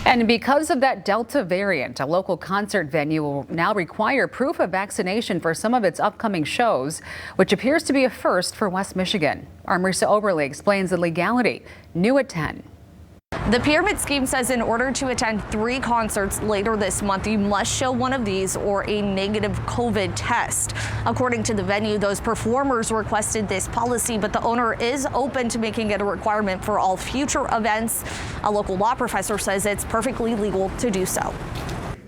And because of that Delta variant, a local concert venue will now require proof of vaccination for some of its upcoming shows, which appears to be a first for West Michigan. Our Marisa Oberle explains the legality. New at 10. The pyramid scheme says in order to attend 3 concerts later this month, you must show one of these or a negative COVID test. According to the venue, those performers requested this policy, but the owner is open to making it a requirement for all future events. A local law professor says it's perfectly legal to do so.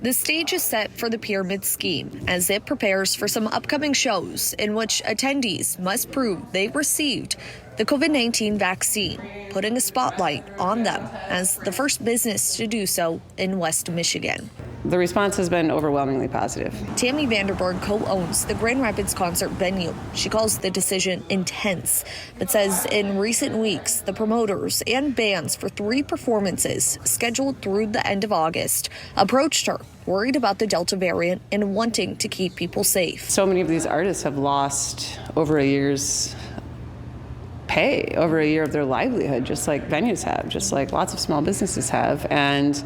The stage is set for the pyramid scheme as it prepares for some upcoming shows in which attendees must prove they've received the COVID-19 vaccine, putting a spotlight on them as the first business to do so in West Michigan. The response has been overwhelmingly positive. Tammy Vanderberg co-owns the Grand Rapids concert venue. She calls the decision intense, but says in recent weeks, the promoters and bands for 3 performances scheduled through the end of August approached her, worried about the Delta variant and wanting to keep people safe. So many of these artists have lost over a year's pay, over a year of their livelihood, just like venues have, just like lots of small businesses have. And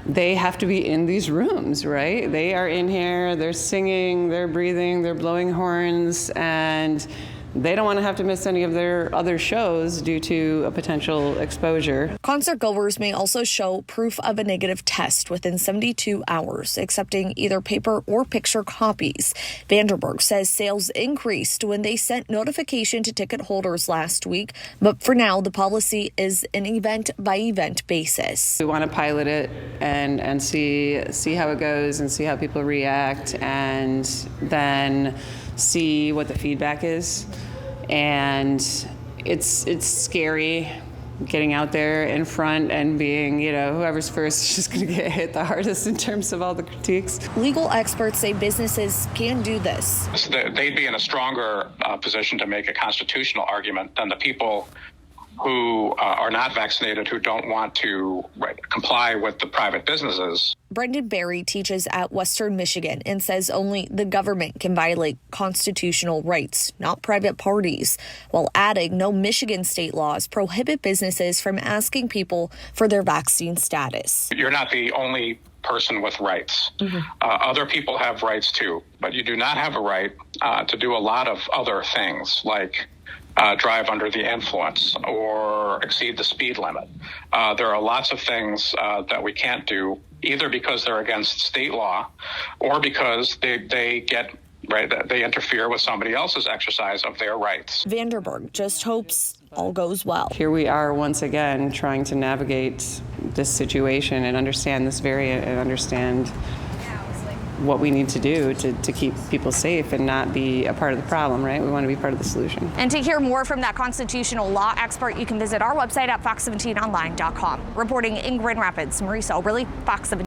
they have to be in these rooms, right? They are in here, they're singing, they're breathing, they're blowing horns, and they don't want to have to miss any of their other shows due to a potential exposure. Concert goers may also show proof of a negative test within 72 hours, accepting either paper or picture copies. Vanderberg says sales increased when they sent notification to ticket holders last week, but for now, the policy is an event-by-event basis. We want to pilot it and see how it goes and see how people react, and then see what the feedback is. And it's scary getting out there in front and being, whoever's first is just going to get hit the hardest in terms of all the critiques. Legal experts say businesses can do this. So they'd be in a stronger position to make a constitutional argument than the people who are not vaccinated, who don't want to comply with the private businesses. Brendan Berry teaches at Western Michigan and says only the government can violate constitutional rights, not private parties, while adding no Michigan state laws prohibit businesses from asking people for their vaccine status. You're not the only person with rights. Other people have rights too, but you do not have a right to do a lot of other things like drive under the influence or exceed the speed limit. There are lots of things that we can't do, either because they're against state law or because they interfere with somebody else's exercise of their rights. Vanderberg just hopes all goes well. Here we are once again trying to navigate this situation and understand this variant and understand what we need to do to keep people safe and not be a part of the problem, right? We want to be part of the solution. And to hear more from that constitutional law expert, you can visit our website at fox17online.com. Reporting in Grand Rapids, Marisa Oberle, Fox 17.